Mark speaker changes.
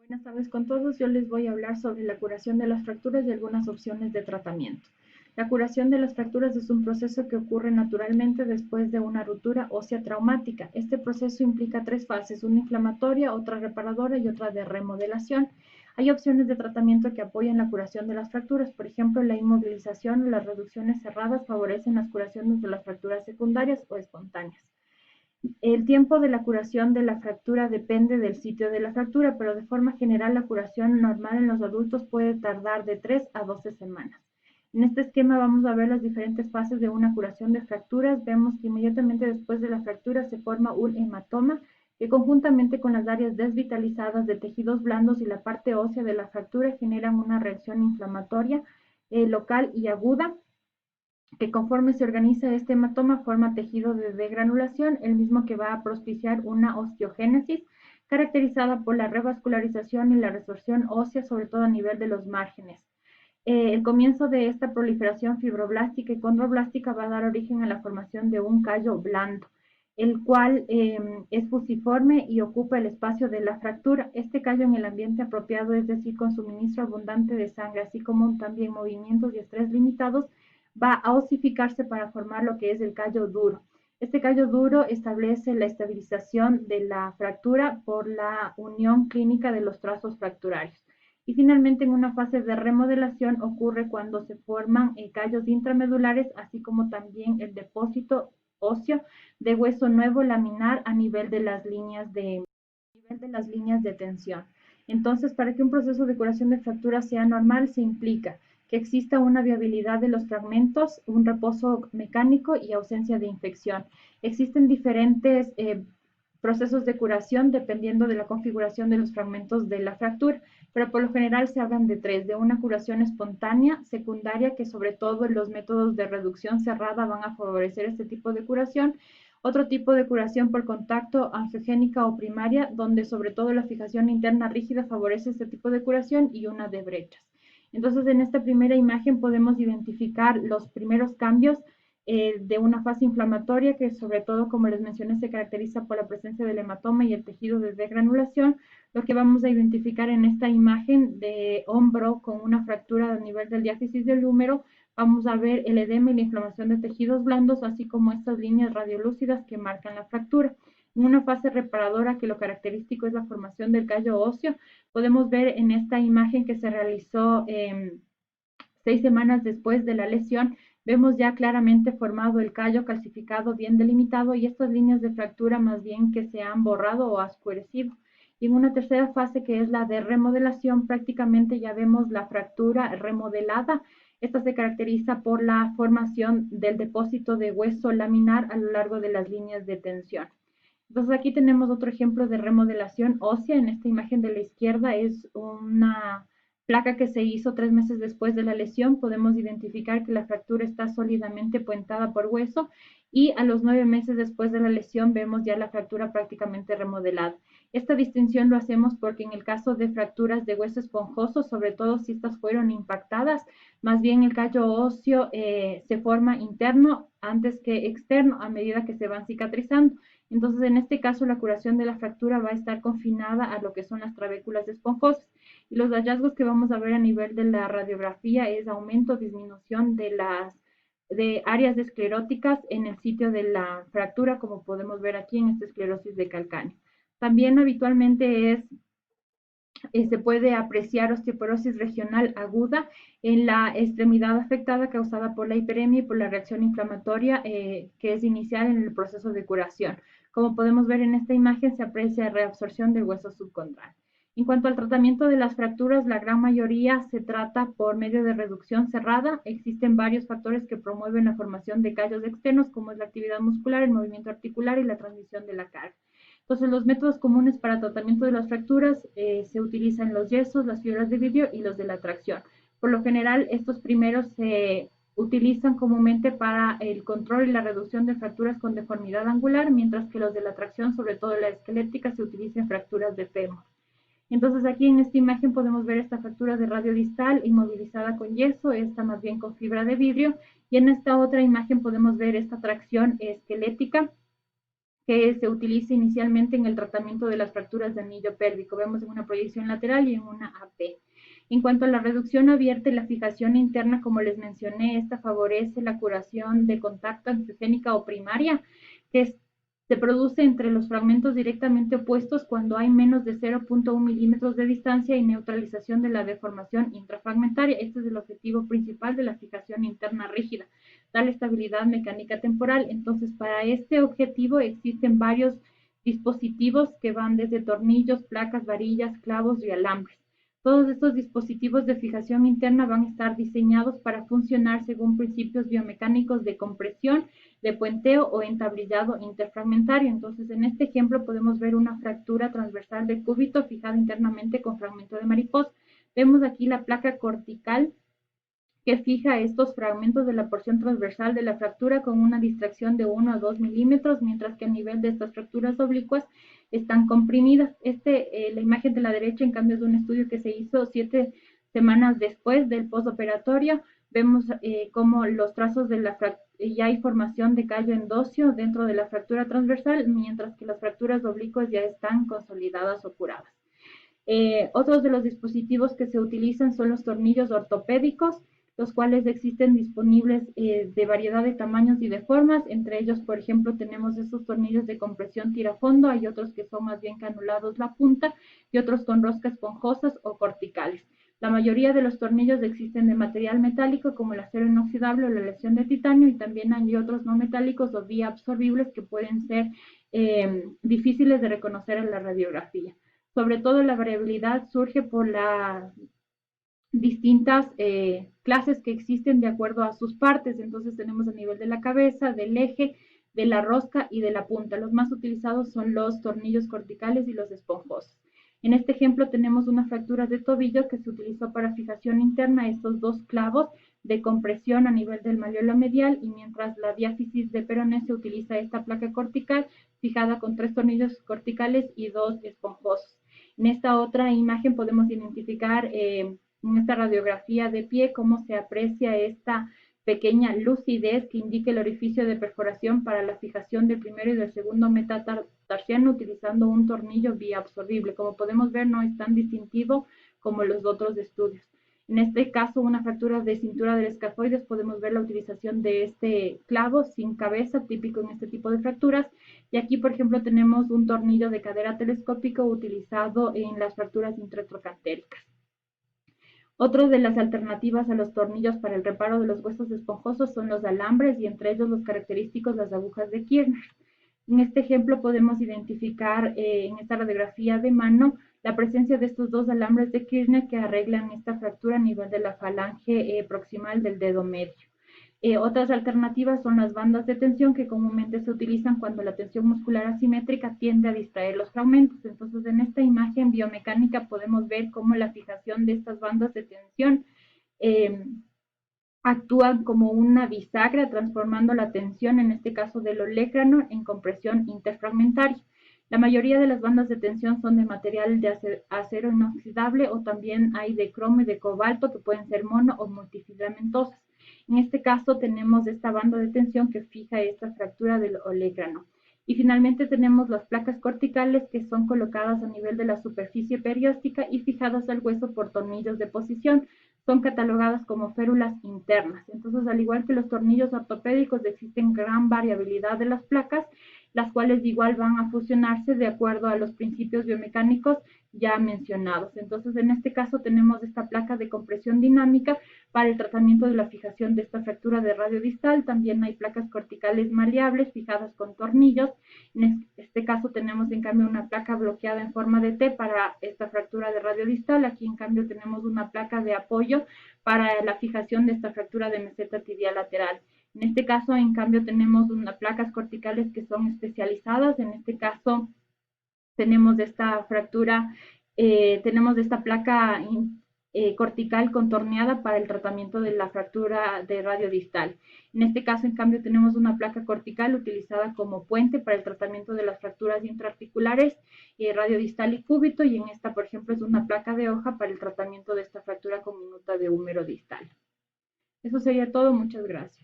Speaker 1: Buenas tardes con todos. Yo les voy a hablar sobre la curación de las fracturas y algunas opciones de tratamiento. La curación de las fracturas es un proceso que ocurre naturalmente después de una ruptura ósea traumática. Este proceso implica tres fases, una inflamatoria, otra reparadora y otra de remodelación. Hay opciones de tratamiento que apoyan la curación de las fracturas. Por ejemplo, la inmovilización o las reducciones cerradas favorecen las curaciones de las fracturas secundarias o espontáneas. El tiempo de la curación de la fractura depende del sitio de la fractura, pero de forma general la curación normal en los adultos puede tardar de 3 a 12 semanas. En este esquema vamos a ver las diferentes fases de una curación de fracturas. Vemos que inmediatamente después de la fractura se forma un hematoma que conjuntamente con las áreas desvitalizadas de tejidos blandos y la parte ósea de la fractura generan una reacción inflamatoria local y aguda que conforme se organiza este hematoma forma tejido de degranulación, el mismo que va a propiciar una osteogénesis caracterizada por la revascularización y la resorción ósea, sobre todo a nivel de los márgenes. El comienzo de esta proliferación fibroblástica y condroblástica va a dar origen a la formación de un callo blando, el cual es fusiforme y ocupa el espacio de la fractura. Este callo en el ambiente apropiado, es decir, con suministro abundante de sangre, así como también movimientos y estrés limitados, va a osificarse para formar lo que es el callo duro. Este callo duro establece la estabilización de la fractura por la unión clínica de los trazos fracturarios. Y finalmente, en una fase de remodelación ocurre cuando se forman callos intramedulares, así como también el depósito óseo de hueso nuevo laminar a nivel de las líneas de tensión. Entonces, para que un proceso de curación de fractura sea normal, se implica que exista una viabilidad de los fragmentos, un reposo mecánico y ausencia de infección. Existen diferentes procesos de curación dependiendo de la configuración de los fragmentos de la fractura, pero por lo general se hablan de tres: de una curación espontánea, secundaria, que sobre todo los métodos de reducción cerrada van a favorecer este tipo de curación; otro tipo de curación por contacto angiogénica o primaria, donde sobre todo la fijación interna rígida favorece este tipo de curación; y una de brechas. Entonces, en esta primera imagen podemos identificar los primeros cambios de una fase inflamatoria que, sobre todo, como les mencioné, se caracteriza por la presencia del hematoma y el tejido de degranulación. Lo que vamos a identificar en esta imagen de hombro con una fractura a nivel del diáfisis del húmero, vamos a ver el edema y la inflamación de tejidos blandos, así como estas líneas radiolúcidas que marcan la fractura. En una fase reparadora, que lo característico es la formación del callo óseo, podemos ver en esta imagen que se realizó 6 semanas después de la lesión, vemos ya claramente formado el callo calcificado, bien delimitado, y estas líneas de fractura más bien que se han borrado o oscurecido. Y en una tercera fase, que es la de remodelación, prácticamente ya vemos la fractura remodelada. Esta se caracteriza por la formación del depósito de hueso laminar a lo largo de las líneas de tensión. Entonces aquí tenemos otro ejemplo de remodelación ósea. En esta imagen de la izquierda es una placa que se hizo 3 meses después de la lesión. Podemos identificar que la fractura está sólidamente puentada por hueso, y a los 9 meses después de la lesión vemos ya la fractura prácticamente remodelada. Esta distinción lo hacemos porque en el caso de fracturas de hueso esponjoso, sobre todo si estas fueron impactadas, más bien el callo óseo se forma interno antes que externo a medida que se van cicatrizando. Entonces, en este caso, la curación de la fractura va a estar confinada a lo que son las trabéculas esponjosas. Y los hallazgos que vamos a ver a nivel de la radiografía es aumento, disminución de áreas escleróticas en el sitio de la fractura, como podemos ver aquí en esta esclerosis de calcáneo. También habitualmente se puede apreciar osteoporosis regional aguda en la extremidad afectada, causada por la hiperemia y por la reacción inflamatoria que es inicial en el proceso de curación. Como podemos ver en esta imagen, se aprecia reabsorción del hueso subcondral. En cuanto al tratamiento de las fracturas, la gran mayoría se trata por medio de reducción cerrada. Existen varios factores que promueven la formación de callos externos, como es la actividad muscular, el movimiento articular y la transmisión de la carga. Entonces, los métodos comunes para tratamiento de las fracturas se utilizan los yesos, las fibras de vidrio y los de la tracción. Por lo general, estos primeros se utilizan comúnmente para el control y la reducción de fracturas con deformidad angular, mientras que los de la tracción, sobre todo la esquelética, se utilizan en fracturas de fémur. Entonces, aquí en esta imagen podemos ver esta fractura de radio distal inmovilizada con yeso, esta más bien con fibra de vidrio, y en esta otra imagen podemos ver esta tracción esquelética que se utiliza inicialmente en el tratamiento de las fracturas de anillo pélvico. Vemos en una proyección lateral y en una AP. En cuanto a la reducción abierta y la fijación interna, como les mencioné, esta favorece la curación de contacto angiogénica o primaria, que se produce entre los fragmentos directamente opuestos cuando hay menos de 0.1 milímetros de distancia y neutralización de la deformación intrafragmentaria. Este es el objetivo principal de la fijación interna rígida, dar estabilidad mecánica temporal. Entonces, para este objetivo existen varios dispositivos que van desde tornillos, placas, varillas, clavos y alambres. Todos estos dispositivos de fijación interna van a estar diseñados para funcionar según principios biomecánicos de compresión, de puenteo o entablillado interfragmentario. Entonces, en este ejemplo podemos ver una fractura transversal de cúbito fijada internamente con fragmento de mariposa. Vemos aquí la placa cortical que fija estos fragmentos de la porción transversal de la fractura con una distracción de 1 a 2 milímetros, mientras que a nivel de estas fracturas oblicuas están comprimidas. La imagen de la derecha, en cambio, es de un estudio que se hizo 7 semanas después del postoperatorio. Vemos cómo los trazos de la ya hay formación de callo endóseo dentro de la fractura transversal, mientras que las fracturas oblicuas ya están consolidadas o curadas. Otros de los dispositivos que se utilizan son los tornillos ortopédicos, los cuales existen disponibles de variedad de tamaños y de formas. Entre ellos, por ejemplo, tenemos estos tornillos de compresión tirafondo, hay otros que son más bien canulados la punta y otros con roscas esponjosas o corticales. La mayoría de los tornillos existen de material metálico como el acero inoxidable o la aleación de titanio, y también hay otros no metálicos o bioabsorbibles que pueden ser difíciles de reconocer en la radiografía. Sobre todo la variabilidad surge por las distintas clases que existen de acuerdo a sus partes. Entonces tenemos a nivel de la cabeza, del eje, de la rosca y de la punta. Los más utilizados son los tornillos corticales y los esponjosos. En este ejemplo tenemos una fractura de tobillo que se utilizó para fijación interna, estos dos clavos de compresión a nivel del malleolo medial, y mientras la diáfisis de peroné se utiliza esta placa cortical fijada con 3 tornillos corticales y 2 esponjosos. En esta otra imagen podemos identificar en esta radiografía de pie cómo se aprecia esta pequeña lucidez que indica el orificio de perforación para la fijación del primero y del segundo metatarsiano utilizando un tornillo bioabsorbible. Como podemos ver, no es tan distintivo como los otros estudios. En este caso, una fractura de cintura del escafoides, podemos ver la utilización de este clavo sin cabeza, típico en este tipo de fracturas. Y aquí, por ejemplo, tenemos un tornillo de cadera telescópico utilizado en las fracturas intratrocantéricas. Otro de las alternativas a los tornillos para el reparo de los huesos esponjosos son los alambres, y entre ellos los característicos las agujas de Kirner. En este ejemplo podemos identificar en esta radiografía de mano la presencia de estos dos alambres de Kirner que arreglan esta fractura a nivel de la falange proximal del dedo medio. Otras alternativas son las bandas de tensión, que comúnmente se utilizan cuando la tensión muscular asimétrica tiende a distraer los fragmentos. Entonces, en esta imagen biomecánica podemos ver cómo la fijación de estas bandas de tensión actúan como una bisagra, transformando la tensión, en este caso del olecrano, en compresión interfragmentaria. La mayoría de las bandas de tensión son de material de acero inoxidable, o también hay de cromo y de cobalto, que pueden ser mono o multifilamentosas. En este caso tenemos esta banda de tensión que fija esta fractura del olecrano. Y finalmente tenemos las placas corticales, que son colocadas a nivel de la superficie perióstica y fijadas al hueso por tornillos de posición. Son catalogadas como férulas internas. Entonces, al igual que los tornillos ortopédicos, existen gran variabilidad de las placas, las cuales igual van a fusionarse de acuerdo a los principios biomecánicos ya mencionados. Entonces, en este caso tenemos esta placa de compresión dinámica para el tratamiento de la fijación de esta fractura de radio distal. También hay placas corticales maleables fijadas con tornillos. En este caso tenemos en cambio una placa bloqueada en forma de T para esta fractura de radio distal. Aquí en cambio tenemos una placa de apoyo para la fijación de esta fractura de meseta tibial lateral. En este caso, en cambio, tenemos unas placas corticales que son especializadas. En este caso, tenemos esta fractura, tenemos esta placa cortical contorneada para el tratamiento de la fractura de radio distal. En este caso, en cambio, tenemos una placa cortical utilizada como puente para el tratamiento de las fracturas intraarticulares, radio distal y cúbito, y en esta, por ejemplo, es una placa de hoja para el tratamiento de esta fractura con minuta de húmero distal. Eso sería todo. Muchas gracias.